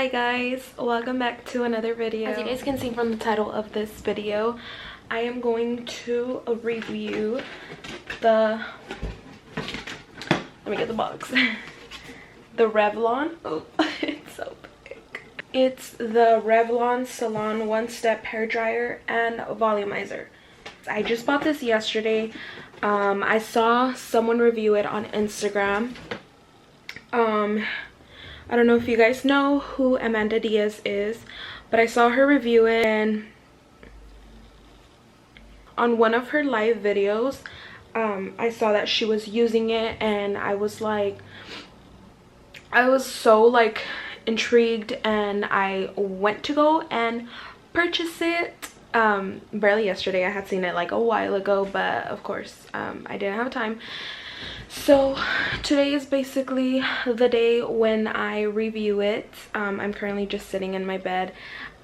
Hi guys, welcome back to another video. As you guys can see from the title of this video, I am going to review the, let me get the box, the Revlon, oh it's so big. It's the Revlon Salon one-step hair dryer and volumizer. I just bought this yesterday. I saw someone review it on Instagram. I don't know if you guys know who Amanda Diaz is, but I saw her review it, and on one of her live videos I saw that she was using it, and I was so like intrigued, and I went to go and purchase it barely yesterday. I had seen it like a while ago, but of course I didn't have time. So today is basically the day when I review it. I'm currently just sitting in my bed.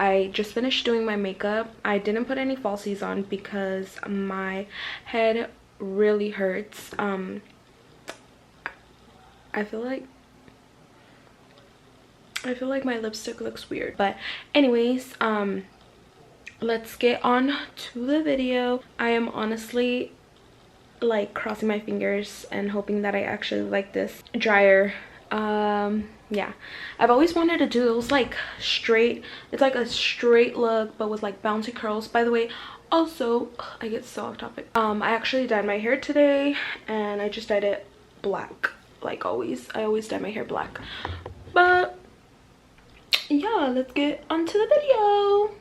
I just finished doing my makeup. I didn't put any falsies on because my head really hurts. I feel like my lipstick looks weird, but anyways, let's get on to the video. I am honestly like crossing my fingers and hoping that I actually like this dryer. Yeah, I've always wanted to do those like straight, it's like a straight look but with like bouncy curls. By the way, also I get so off topic, I actually dyed my hair today, and I just dyed it black like always. I always dye my hair black, but yeah, let's get onto the video.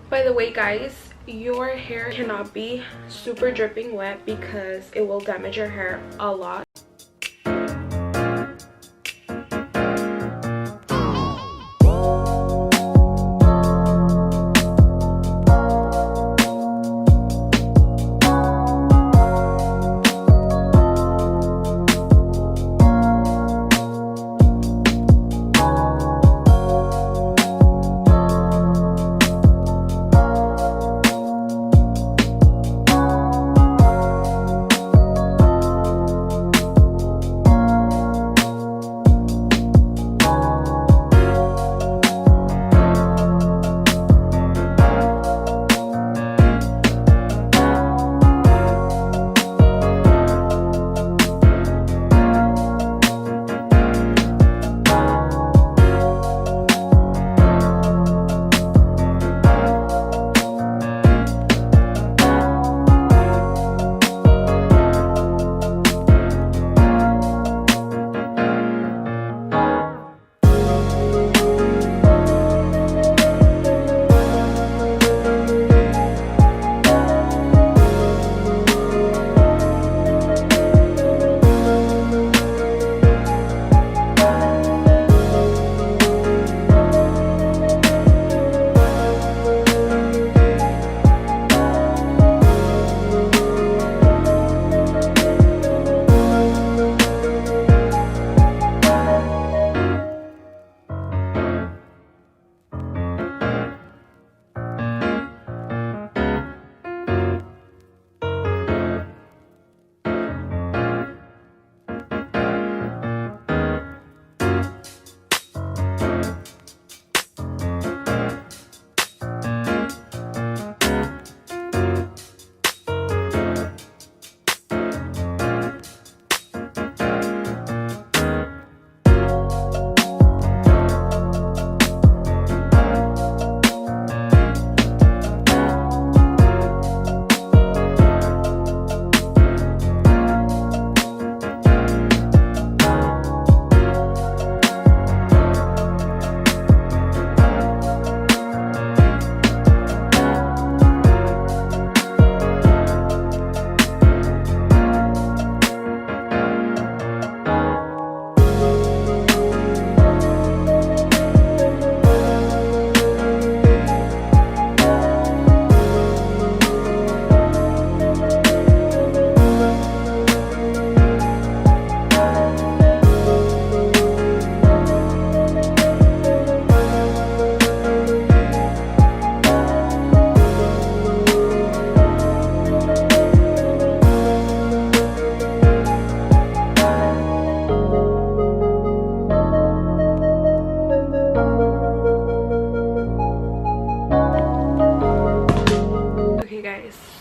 By the way guys, your hair cannot be super dripping wet because it will damage your hair a lot.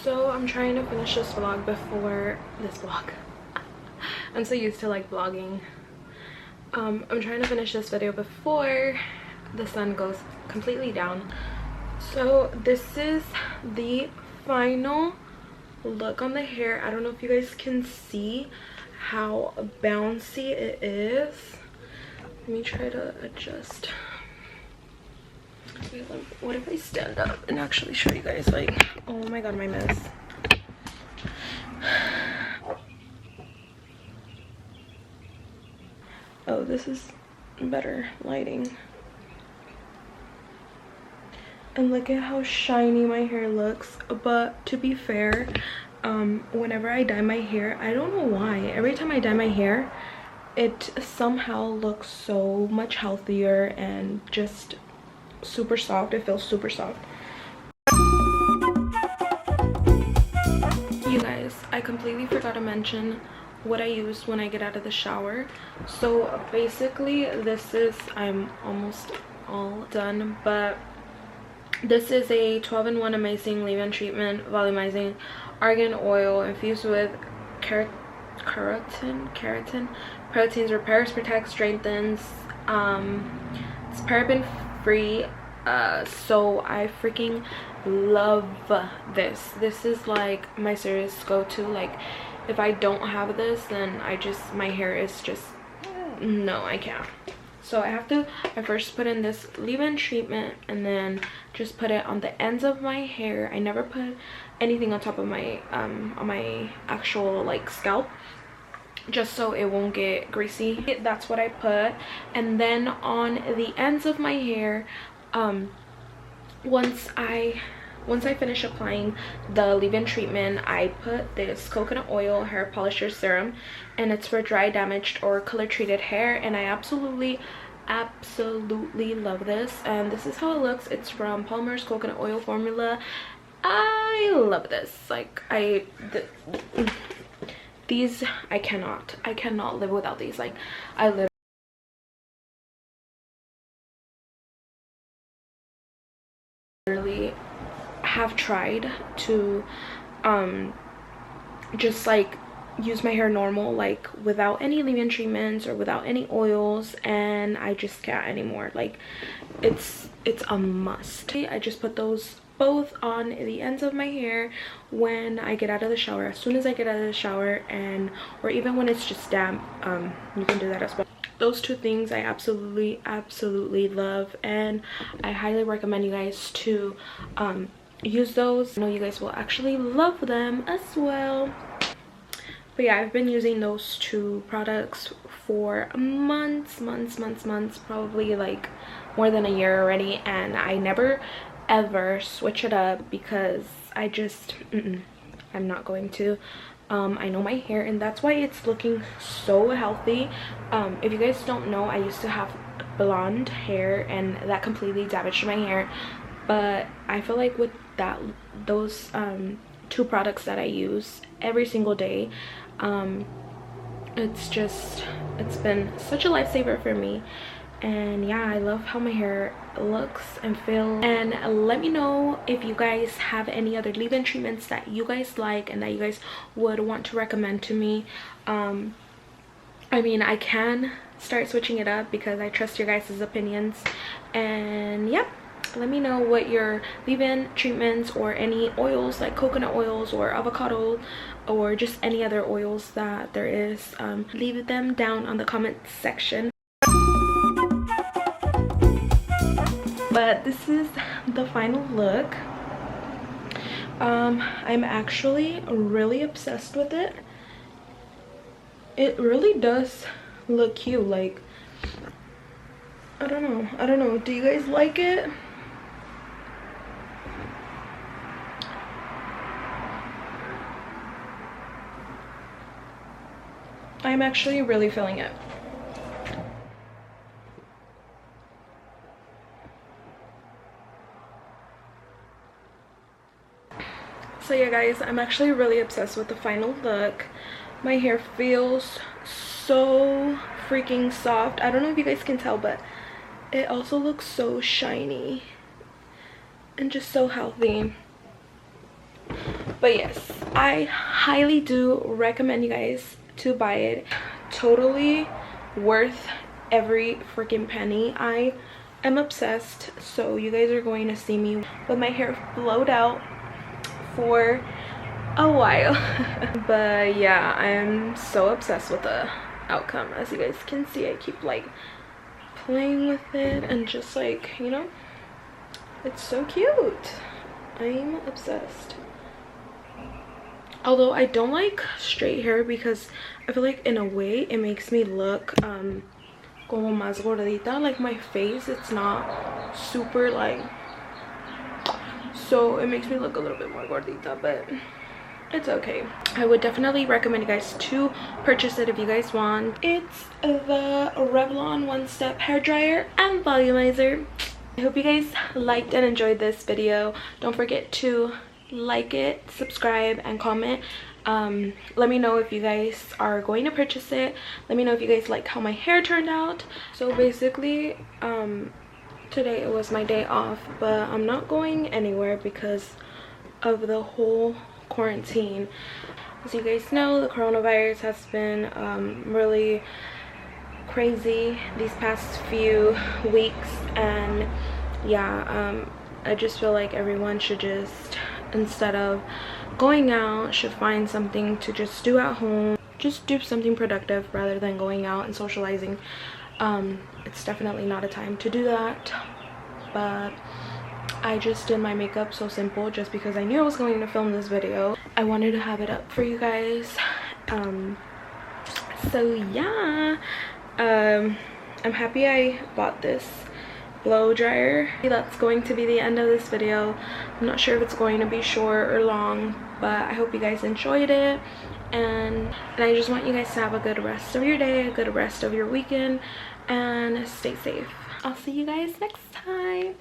So I'm trying to finish this vlog before this vlog. I'm so used to like vlogging. I'm trying to finish this video before the sun goes completely down. So this is the final look on the hair. I don't know if you guys can see how bouncy it is. Let me try to adjust. Wait, what if I stand up and actually show you guys? Like, oh my god, my mess. Oh, this is better lighting. And look at how shiny my hair looks. But to be fair, whenever I dye my hair, I don't know why, every time I dye my hair, it somehow looks so much healthier and just super soft. It feels super soft. You guys, I completely forgot to mention what I use when I get out of the shower. So basically this is, I'm almost all done, but this is a 12-in-1 amazing leave-in treatment, volumizing argan oil infused with keratin, proteins, repairs, protects, strengthens. It's paraben free. So I freaking love this. This is like my serious go-to. Like if I don't have this, then my hair is just, no, I can't. So I first put in this leave-in treatment and then just put it on the ends of my hair. I never put anything on top of my on my actual like scalp, just so it won't get greasy. That's what I put. And then on the ends of my hair, once I finish applying the leave-in treatment, I put this coconut oil hair polisher serum, and it's for dry, damaged, or color treated hair. And I absolutely love this. And this is how it looks. It's from Palmer's coconut oil formula. I love this. Like these, I cannot live without these. Like I literally have tried to just like use my hair normal, like without any leave-in treatments or without any oils, and I just can't anymore. Like it's a must. I just put those both on the ends of my hair when I get out of the shower, as soon as I get out of the shower, and or even when it's just damp. You can do that as well. Those two things I absolutely love, and I highly recommend you guys to use those. I know you guys will actually love them as well. But yeah, I've been using those two products for months, probably like more than a year already, and I never ever switch it up because I just I'm not going to. I know my hair, and that's why it's looking so healthy. If you guys don't know, I used to have blonde hair and that completely damaged my hair, but I feel like with those two products that I use every single day, it's been such a lifesaver for me. And yeah, I love how my hair looks and feels. And let me know if you guys have any other leave-in treatments that you guys like and that you guys would want to recommend to me. I mean, I can start switching it up because I trust your guys' opinions. And yeah, let me know what your leave-in treatments or any oils like coconut oils or avocado or just any other oils that there is. Leave them down on the comment section. But this is the final look. I'm actually really obsessed with it. It really does look cute. Like, I don't know, do you guys like it? I'm actually really feeling it. So yeah guys, I'm actually really obsessed with the final look. My hair feels so freaking soft. I don't know if you guys can tell, but it also looks so shiny and just so healthy. But yes, I highly do recommend you guys to buy it. Totally worth every freaking penny. I am obsessed, so you guys are going to see me with my hair blowed out for a while. But yeah, I am so obsessed with the outcome. As you guys can see, I keep like playing with it and just like, you know, it's so cute. I'm obsessed. Although I don't like straight hair because I feel like in a way it makes me look como más gordita. Like my face, it's not super like, so it makes me look a little bit more gordita, but it's okay. I would definitely recommend you guys to purchase it if you guys want. It's the Revlon One Step Hair Dryer and Volumizer. I hope you guys liked and enjoyed this video. Don't forget to like it, subscribe, and comment. Let me know if you guys are going to purchase it. Let me know if you guys like how my hair turned out. So basically, today it was my day off, but I'm not going anywhere because of the whole quarantine. As you guys know, the coronavirus has been really crazy these past few weeks, and yeah, I just feel like everyone should just, instead of going out, should find something to just do at home. Just do something productive rather than going out and socializing. It's definitely not a time to do that, but I just did my makeup so simple just because I knew I was going to film this video. I wanted to have it up for you guys. So yeah, I'm happy I bought this blow dryer. That's going to be the end of this video. I'm not sure if it's going to be short or long, but I hope you guys enjoyed it, and I just want you guys to have a good rest of your day, a good rest of your weekend, and stay safe. I'll see you guys next time.